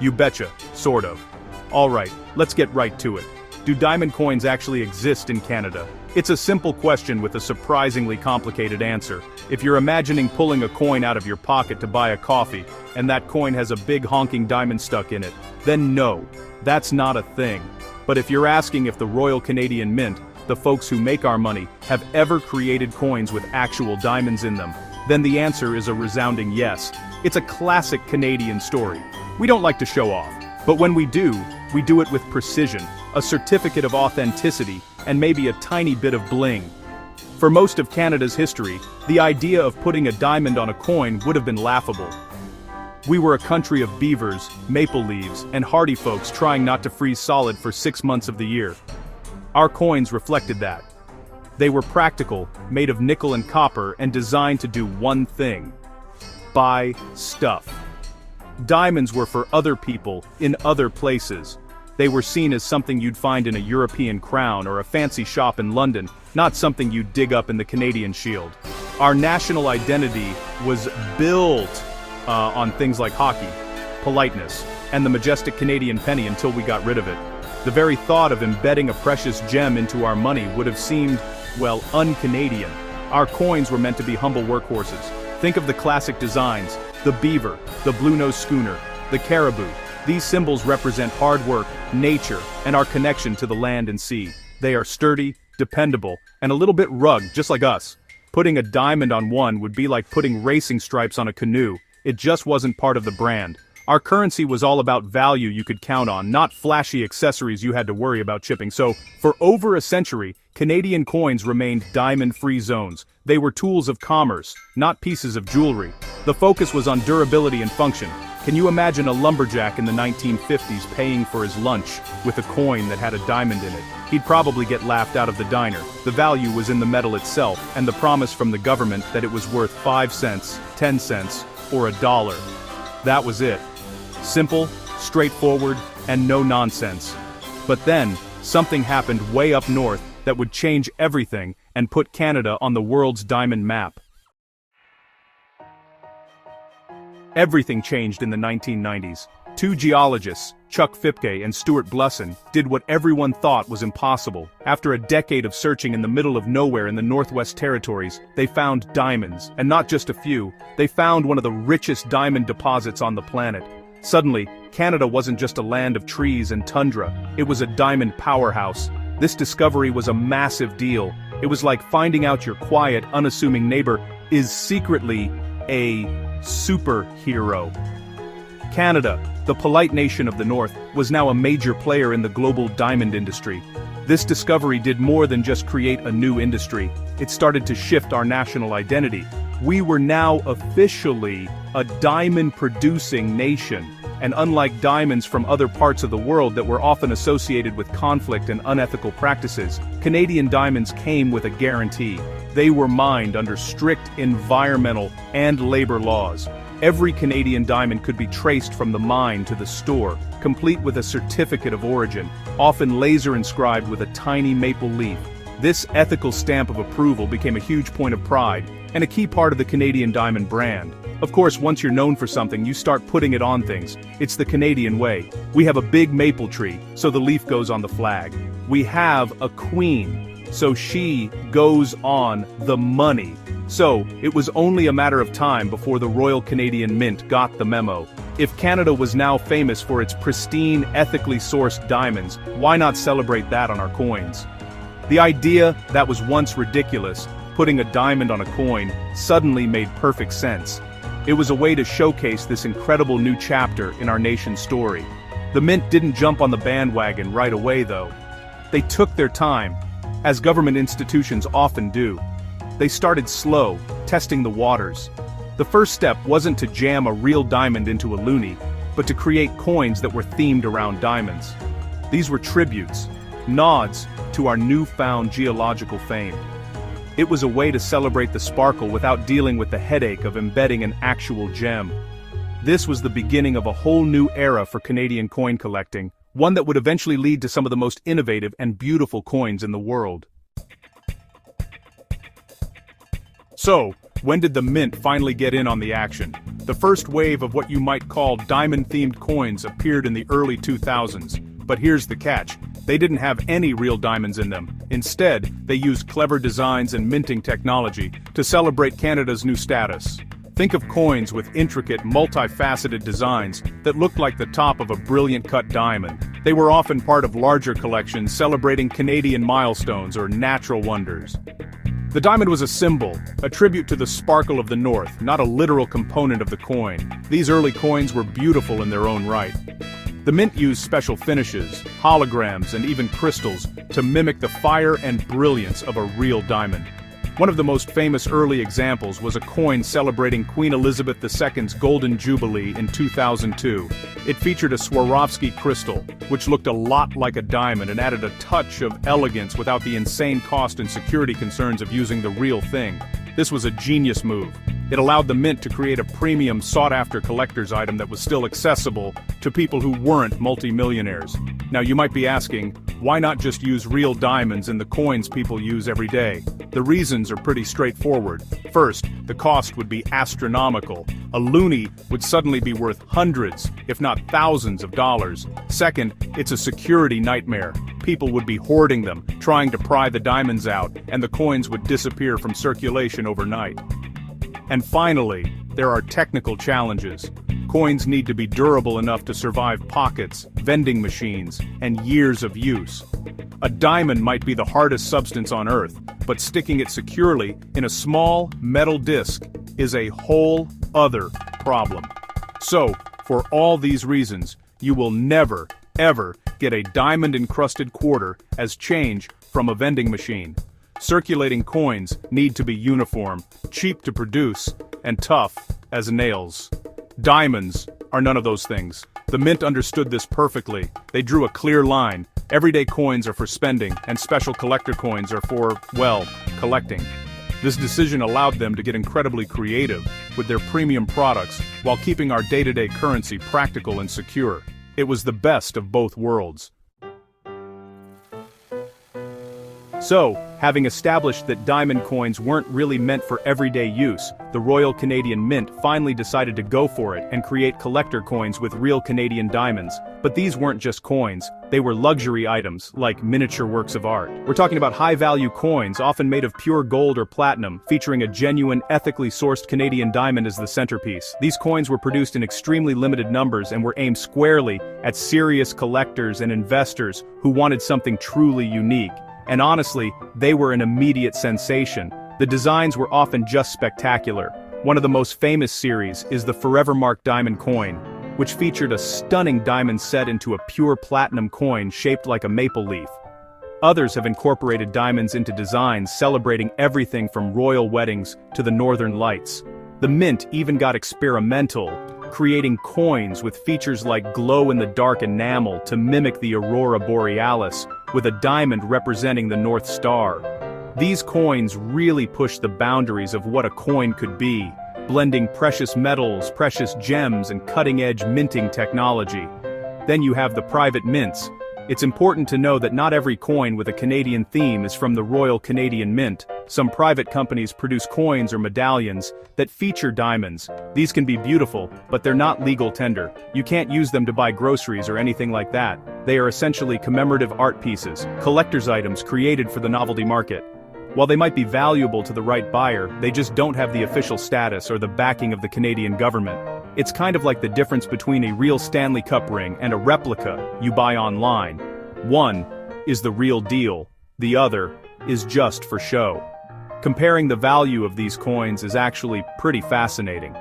You betcha, sort of. Alright, let's get right to it. Do diamond coins actually exist in Canada? It's a simple question with a surprisingly complicated answer. If you're imagining pulling a coin out of your pocket to buy a coffee, and that coin has a big honking diamond stuck in it, then no, that's not a thing. But if you're asking if the Royal Canadian Mint, the folks who make our money, have ever created coins with actual diamonds in them, then the answer is a resounding yes. It's a classic Canadian story. We don't like to show off, but when we do it with precision, a certificate of authenticity, and maybe a tiny bit of bling. For most of Canada's history, the idea of putting a diamond on a coin would have been laughable. We were a country of beavers, maple leaves, and hardy folks trying not to freeze solid for 6 months of the year. Our coins reflected that. They were practical, made of nickel and copper, and designed to do one thing: buy stuff. Diamonds were for other people, in other places. They were seen as something you'd find in a European crown or a fancy shop in London, not something you'd dig up in the Canadian Shield. Our national identity was built on things like hockey, politeness, and the majestic Canadian penny until we got rid of it. The very thought of embedding a precious gem into our money would have seemed, well, un-Canadian. Our coins were meant to be humble workhorses. Think of the classic designs: the beaver, the blue-nosed schooner, the caribou. These symbols represent hard work, nature, and our connection to the land and sea. They are sturdy, dependable, and a little bit rugged, just like us. Putting a diamond on one would be like putting racing stripes on a canoe. It just wasn't part of the brand. Our currency was all about value you could count on, not flashy accessories you had to worry about chipping. So, for over a century, Canadian coins remained diamond-free zones. They were tools of commerce, not pieces of jewelry. The focus was on durability and function. Can you imagine a lumberjack in the 1950s paying for his lunch with a coin that had a diamond in it? He'd probably get laughed out of the diner. The value was in the metal itself, and the promise from the government that it was worth 5 cents, 10 cents, or $1. That was it. Simple, straightforward, and no nonsense. But then, something happened way up north that would change everything and put Canada on the world's diamond map. Everything changed in the 1990s. Two geologists, Chuck Fipke and Stuart Blusson, did what everyone thought was impossible. After a decade of searching in the middle of nowhere in the Northwest Territories, they found diamonds, and not just a few. They found one of the richest diamond deposits on the planet. Suddenly, Canada wasn't just a land of trees and tundra, it was a diamond powerhouse. This discovery was a massive deal. It was like finding out your quiet, unassuming neighbor is secretly a superhero. Canada, the polite nation of the North, was now a major player in the global diamond industry. This discovery did more than just create a new industry. It started to shift our national identity. We were now officially a diamond-producing nation, and unlike diamonds from other parts of the world that were often associated with conflict and unethical practices, Canadian diamonds came with a guarantee. They were mined under strict environmental and labor laws. Every Canadian diamond could be traced from the mine to the store, complete with a certificate of origin, often laser inscribed with a tiny maple leaf. This ethical stamp of approval became a huge point of pride, and a key part of the Canadian diamond brand. Of course, once you're known for something, you start putting it on things. It's the Canadian way. We have a big maple tree, so the leaf goes on the flag. We have a queen, so she goes on the money. So, it was only a matter of time before the Royal Canadian Mint got the memo. If Canada was now famous for its pristine, ethically sourced diamonds, why not celebrate that on our coins? The idea that was once ridiculous, putting a diamond on a coin, suddenly made perfect sense. It was a way to showcase this incredible new chapter in our nation's story. The Mint didn't jump on the bandwagon right away, though. They took their time, as government institutions often do. They started slow, testing the waters. The first step wasn't to jam a real diamond into a loonie, but to create coins that were themed around diamonds. These were tributes, nods to our newfound geological fame. It was a way to celebrate the sparkle without dealing with the headache of embedding an actual gem. This was the beginning of a whole new era for Canadian coin collecting, one that would eventually lead to some of the most innovative and beautiful coins in the world. So, when did the mint finally get in on the action? The first wave of what you might call diamond-themed coins appeared in the early 2000s. But here's the catch. They didn't have any real diamonds in them. Instead, they used clever designs and minting technology to celebrate Canada's new status. Think of coins with intricate, multifaceted designs that looked like the top of a brilliant cut diamond. They were often part of larger collections celebrating Canadian milestones or natural wonders. The diamond was a symbol, a tribute to the sparkle of the North, not a literal component of the coin. These early coins were beautiful in their own right. The mint used special finishes, holograms, and even crystals to mimic the fire and brilliance of a real diamond. One of the most famous early examples was a coin celebrating Queen Elizabeth II's Golden Jubilee in 2002. It featured a Swarovski crystal, which looked a lot like a diamond and added a touch of elegance without the insane cost and security concerns of using the real thing. This was a genius move. It allowed the mint to create a premium, sought-after collector's item that was still accessible to people who weren't multimillionaires. Now you might be asking, why not just use real diamonds in the coins people use every day? The reasons are pretty straightforward. First, the cost would be astronomical. A loonie would suddenly be worth hundreds, if not thousands of dollars. Second, it's a security nightmare. People would be hoarding them, trying to pry the diamonds out, and the coins would disappear from circulation overnight. And finally, there are technical challenges. Coins need to be durable enough to survive pockets, vending machines, and years of use. A diamond might be the hardest substance on Earth, but sticking it securely in a small metal disc is a whole other problem. So, for all these reasons, you will never, ever get a diamond-encrusted quarter as change from a vending machine. Circulating coins need to be uniform, cheap to produce, and tough as nails. Diamonds are none of those things. The mint understood this perfectly. They drew a clear line. Everyday coins are for spending, and special collector coins are for, well, collecting. This decision allowed them to get incredibly creative with their premium products while keeping our day-to-day currency practical and secure. It was the best of both worlds. So, having established that diamond coins weren't really meant for everyday use, the Royal Canadian Mint finally decided to go for it and create collector coins with real Canadian diamonds. But these weren't just coins, they were luxury items, like miniature works of art. We're talking about high-value coins, often made of pure gold or platinum, featuring a genuine, ethically sourced Canadian diamond as the centerpiece. These coins were produced in extremely limited numbers and were aimed squarely at serious collectors and investors who wanted something truly unique. And honestly, they were an immediate sensation. The designs were often just spectacular. One of the most famous series is the Forevermark diamond coin, which featured a stunning diamond set into a pure platinum coin shaped like a maple leaf. Others have incorporated diamonds into designs celebrating everything from royal weddings to the Northern Lights. The mint even got experimental, creating coins with features like glow-in-the-dark enamel to mimic the aurora borealis, with a diamond representing the North Star. These coins really push the boundaries of what a coin could be, blending precious metals, precious gems, and cutting-edge minting technology. Then you have the private mints. It's important to know that not every coin with a Canadian theme is from the Royal Canadian Mint. Some private companies produce coins or medallions that feature diamonds. These can be beautiful, but they're not legal tender. You can't use them to buy groceries or anything like that. They are essentially commemorative art pieces, collector's items created for the novelty market. While they might be valuable to the right buyer, they just don't have the official status or the backing of the Canadian government. It's kind of like the difference between a real Stanley Cup ring and a replica you buy online. One is the real deal, the other is just for show. Comparing the value of these coins is actually pretty fascinating.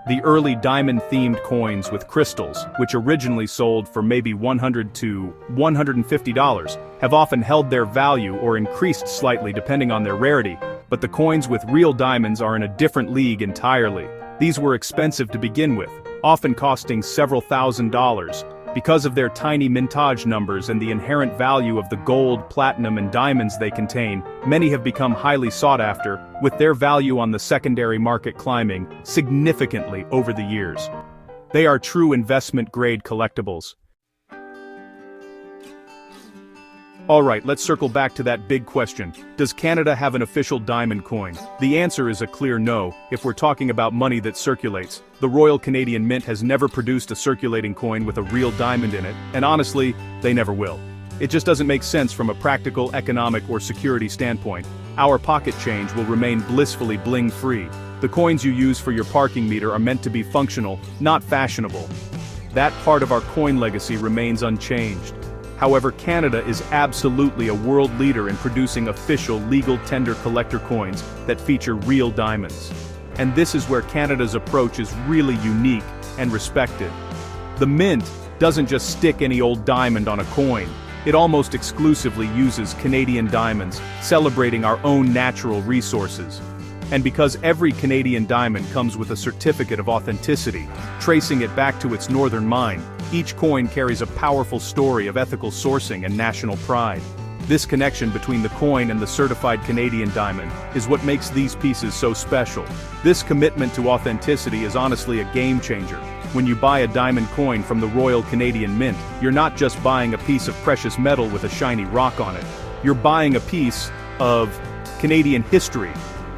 The early diamond-themed coins with crystals, which originally sold for maybe $100 to $150, have often held their value or increased slightly depending on their rarity, but the coins with real diamonds are in a different league entirely. These were expensive to begin with, often costing several $1,000s. Because of their tiny mintage numbers and the inherent value of the gold, platinum, and diamonds they contain, many have become highly sought after, with their value on the secondary market climbing significantly over the years. They are true investment-grade collectibles. Alright, let's circle back to that big question. Does Canada have an official diamond coin? The answer is a clear no, if we're talking about money that circulates. The Royal Canadian Mint has never produced a circulating coin with a real diamond in it, and honestly, they never will. It just doesn't make sense from a practical, economic, or security standpoint. Our pocket change will remain blissfully bling-free. The coins you use for your parking meter are meant to be functional, not fashionable. That part of our coin legacy remains unchanged. However, Canada is absolutely a world leader in producing official legal tender collector coins that feature real diamonds. And this is where Canada's approach is really unique and respected. The Mint doesn't just stick any old diamond on a coin. It almost exclusively uses Canadian diamonds, celebrating our own natural resources. And because every Canadian diamond comes with a certificate of authenticity, tracing it back to its northern mine, each coin carries a powerful story of ethical sourcing and national pride. This connection between the coin and the certified Canadian diamond is what makes these pieces so special. This commitment to authenticity is honestly a game changer. When you buy a diamond coin from the Royal Canadian Mint, you're not just buying a piece of precious metal with a shiny rock on it. You're buying a piece of Canadian history,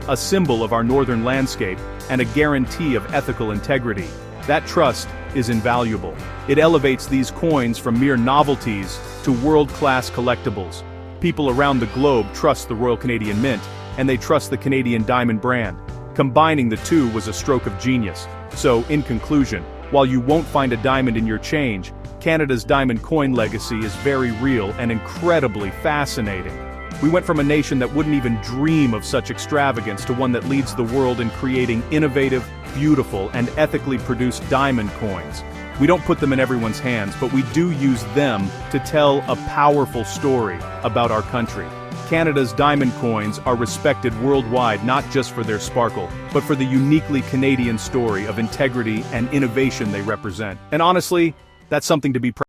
a symbol of our northern landscape, and a guarantee of ethical integrity. That trust is invaluable. It elevates these coins from mere novelties to world-class collectibles. People around the globe trust the Royal Canadian Mint, and they trust the Canadian Diamond brand. Combining the two was a stroke of genius. So, in conclusion, while you won't find a diamond in your change, Canada's diamond coin legacy is very real and incredibly fascinating. We went from a nation that wouldn't even dream of such extravagance to one that leads the world in creating innovative, beautiful, and ethically produced diamond coins. We don't put them in everyone's hands, but we do use them to tell a powerful story about our country. Canada's diamond coins are respected worldwide not just for their sparkle, but for the uniquely Canadian story of integrity and innovation they represent. And honestly, that's something to be proud of.